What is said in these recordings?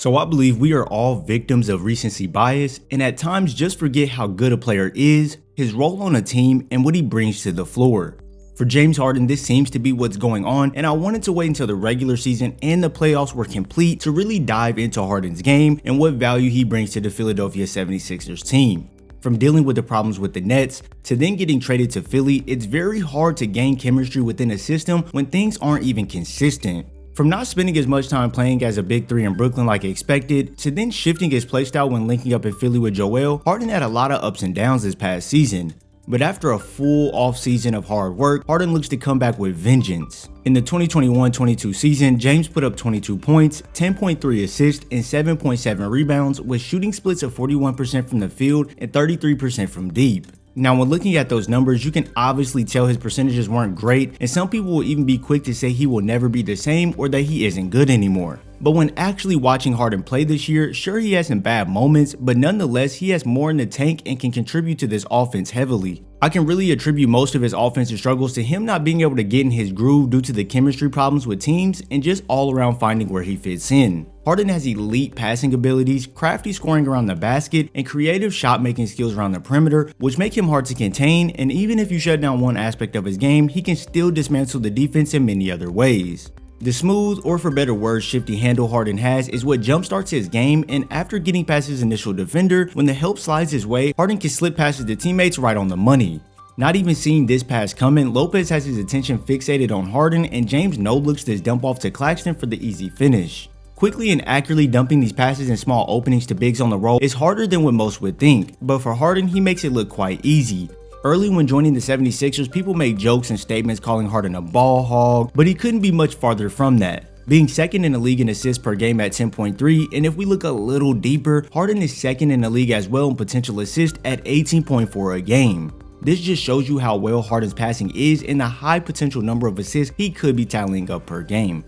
So I believe we are all victims of recency bias and at times just forget how good a player is, his role on a team, and what he brings to the floor. For James Harden, this seems to be what's going on, and I wanted to wait until the regular season and the playoffs were complete to really dive into Harden's game and what value he brings to the Philadelphia 76ers team. From dealing with the problems with the Nets to then getting traded to Philly, it's very hard to gain chemistry within a system when things aren't even consistent. From not spending as much time playing as a big three in Brooklyn like expected, to then shifting his playstyle when linking up in Philly with Joel, Harden had a lot of ups and downs this past season. But after a full offseason of hard work, Harden looks to come back with vengeance. In the 2021-22 season, James put up 22 points, 10.3 assists, and 7.7 rebounds with shooting splits of 41% from the field and 33% from deep. Now, when looking at those numbers, you can obviously tell his percentages weren't great, and some people will even be quick to say he will never be the same or that he isn't good anymore. But when actually watching Harden play this year, sure, he has some bad moments, but nonetheless, he has more in the tank and can contribute to this offense heavily. I can really attribute most of his offensive struggles to him not being able to get in his groove due to the chemistry problems with teams and just all around finding where he fits in. Harden has elite passing abilities, crafty scoring around the basket, and creative shot making skills around the perimeter, which make him hard to contain, and even if you shut down one aspect of his game, he can still dismantle the defense in many other ways. The smooth, or for better words, shifty handle Harden has is what jumpstarts his game, and after getting past his initial defender, when the help slides his way, Harden can slip passes to teammates right on the money. Not even seeing this pass coming, Lopez has his attention fixated on Harden, and James no-looks this dump off to Claxton for the easy finish. Quickly and accurately dumping these passes in small openings to bigs on the roll is harder than what most would think, but for Harden, he makes it look quite easy. Early when joining the 76ers, people made jokes and statements calling Harden a ball hog, but he couldn't be much farther from that. Being second in the league in assists per game at 10.3, and if we look a little deeper, Harden is second in the league as well in potential assists at 18.4 a game. This just shows you how well Harden's passing is and the high potential number of assists he could be tallying up per game.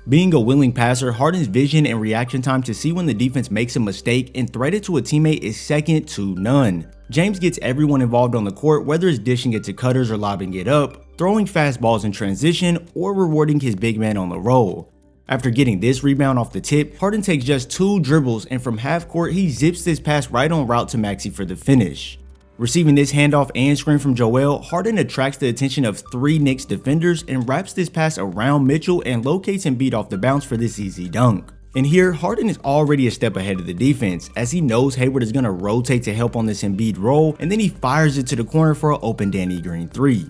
Being a willing passer, Harden's vision and reaction time to see when the defense makes a mistake and thread it to a teammate is second to none. James gets everyone involved on the court, whether it's dishing it to cutters or lobbing it up, throwing fast balls in transition, or rewarding his big man on the roll. After getting this rebound off the tip, Harden takes just 2 dribbles, and from half court he zips this pass right on route to Maxey for the finish. Receiving this handoff and screen from Joel, Harden attracts the attention of 3 Knicks defenders and wraps this pass around Mitchell and locates Embiid off the bounce for this easy dunk. And here, Harden is already a step ahead of the defense, as he knows Hayward is going to rotate to help on this Embiid roll, and then he fires it to the corner for an open Danny Green 3.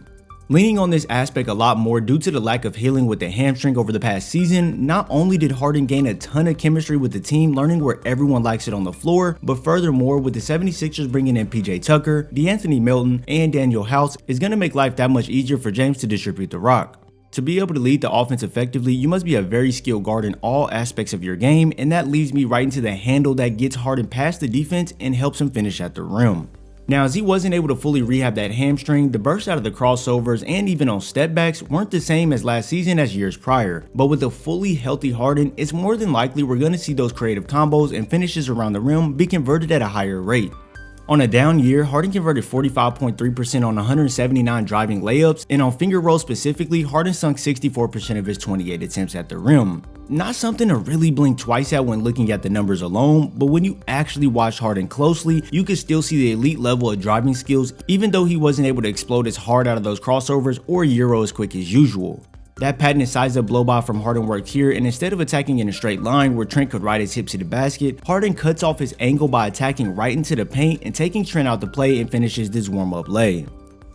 Leaning on this aspect a lot more due to the lack of healing with the hamstring over the past season, not only did Harden gain a ton of chemistry with the team learning where everyone likes it on the floor, but furthermore with the 76ers bringing in PJ Tucker, DeAnthony Melton, and Daniel House is going to make life that much easier for James to distribute the rock. To be able to lead the offense effectively, you must be a very skilled guard in all aspects of your game, and that leads me right into the handle that gets Harden past the defense and helps him finish at the rim. Now, as he wasn't able to fully rehab that hamstring, the bursts out of the crossovers and even on step backs weren't the same as last season as years prior, but with a fully healthy Harden, it's more than likely we're going to see those creative combos and finishes around the rim be converted at a higher rate. On a down year, Harden converted 45.3% on 179 driving layups, and on finger rolls specifically, Harden sunk 64% of his 28 attempts at the rim. Not something to really blink twice at when looking at the numbers alone, but when you actually watch Harden closely, you can still see the elite level of driving skills, even though he wasn't able to explode as hard out of those crossovers or euro as quick as usual. That patented size up blow by from Harden worked here, and instead of attacking in a straight line where Trent could ride his hips to the basket, Harden cuts off his angle by attacking right into the paint and taking Trent out the play and finishes this warm-up lay.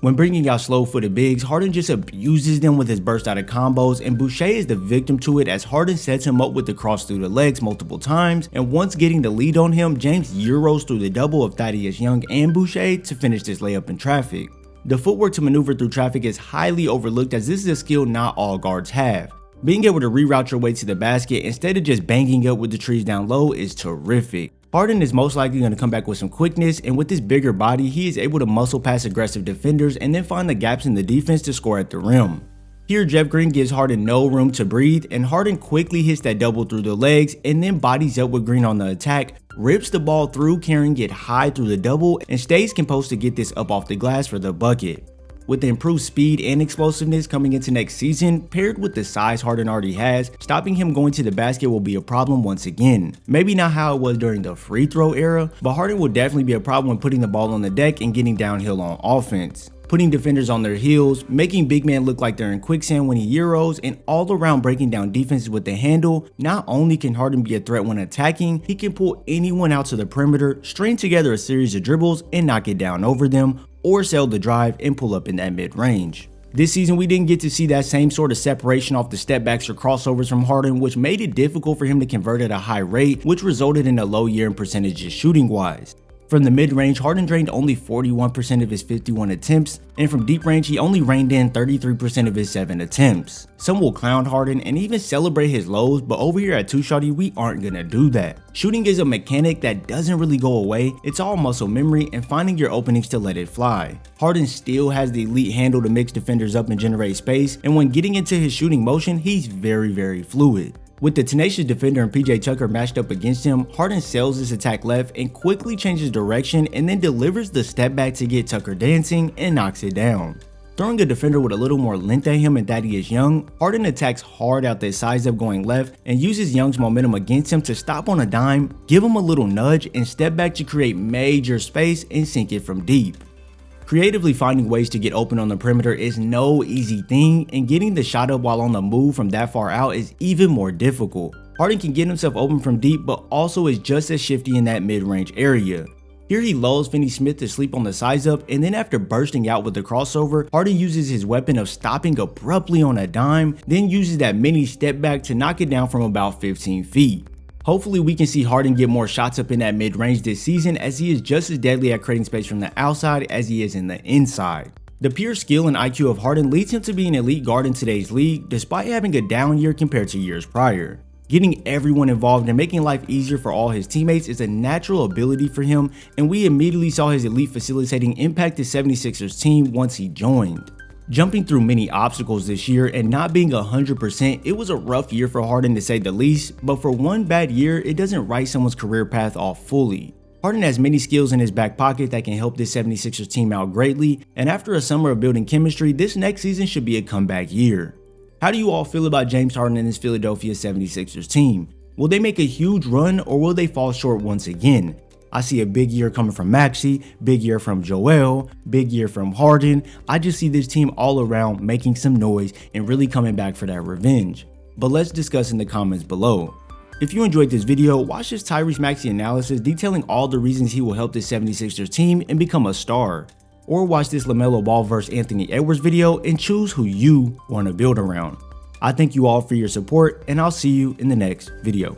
When bringing out slow-footed bigs, Harden just abuses them with his burst out of combos, and Boucher is the victim to it as Harden sets him up with the cross through the legs multiple times, and once getting the lead on him, James euros through the double of Thaddeus Young and Boucher to finish this layup in traffic. The footwork to maneuver through traffic is highly overlooked as this is a skill not all guards have. Being able to reroute your way to the basket instead of just banging up with the trees down low is terrific. Harden is most likely going to come back with some quickness, and with his bigger body, he is able to muscle past aggressive defenders and then find the gaps in the defense to score at the rim. Here, Jeff Green gives Harden no room to breathe, and Harden quickly hits that double through the legs and then bodies up with Green on the attack, rips the ball through, carrying it high through the double, and stays composed to get this up off the glass for the bucket. With the improved speed and explosiveness coming into next season, paired with the size Harden already has, stopping him going to the basket will be a problem once again. Maybe not how it was during the free throw era, but Harden will definitely be a problem when putting the ball on the deck and getting downhill on offense. Putting defenders on their heels, making big men look like they're in quicksand when he euros, and all around breaking down defenses with the handle. Not only can Harden be a threat when attacking, he can pull anyone out to the perimeter, string together a series of dribbles and knock it down over them, or sell the drive and pull up in that mid-range. This season, we didn't get to see that same sort of separation off the step backs or crossovers from Harden, which made it difficult for him to convert at a high rate, which resulted in a low year in percentages shooting wise. From the mid-range, Harden drained only 41% of his 51 attempts, and from deep range, he only reined in 33% of his 7 attempts. Some will clown Harden and even celebrate his lows, but over here at 2Shawty, we aren't gonna do that. Shooting is a mechanic that doesn't really go away. It's all muscle memory and finding your openings to let it fly. Harden still has the elite handle to mix defenders up and generate space, and when getting into his shooting motion, he's very fluid. With the tenacious defender and PJ Tucker matched up against him, Harden sells his attack left and quickly changes direction and then delivers the step back to get Tucker dancing and knocks it down. Throwing a defender with a little more length at him and Thaddeus Young, Harden attacks hard out that size up going left and uses Young's momentum against him to stop on a dime, give him a little nudge, and step back to create major space and sink it from deep. Creatively finding ways to get open on the perimeter is no easy thing, and getting the shot up while on the move from that far out is even more difficult. Harden can get himself open from deep, but also is just as shifty in that mid-range area. Here he lulls Finney Smith to sleep on the size up, and then after bursting out with the crossover, Harden uses his weapon of stopping abruptly on a dime, then uses that mini step back to knock it down from about 15 feet. Hopefully we can see Harden get more shots up in that mid-range this season, as he is just as deadly at creating space from the outside as he is in the inside. The pure skill and IQ of Harden leads him to be an elite guard in today's league, despite having a down year compared to years prior. Getting everyone involved and making life easier for all his teammates is a natural ability for him, and we immediately saw his elite facilitating impact the 76ers team once he joined. Jumping through many obstacles this year and not being 100%, it was a rough year for Harden to say the least, but for one bad year, it doesn't write someone's career path off fully. Harden has many skills in his back pocket that can help this 76ers team out greatly, and after a summer of building chemistry, this next season should be a comeback year. How do you all feel about James Harden and his Philadelphia 76ers team? Will they make a huge run, or will they fall short once again? I see a big year coming from Maxey, big year from Joel, big year from Harden. I just see this team all around making some noise and really coming back for that revenge. But let's discuss in the comments below. If you enjoyed this video, watch this Tyrese Maxey analysis detailing all the reasons he will help this 76ers team and become a star. Or watch this LaMelo Ball vs Anthony Edwards video and choose who you want to build around. I thank you all for your support, and I'll see you in the next video.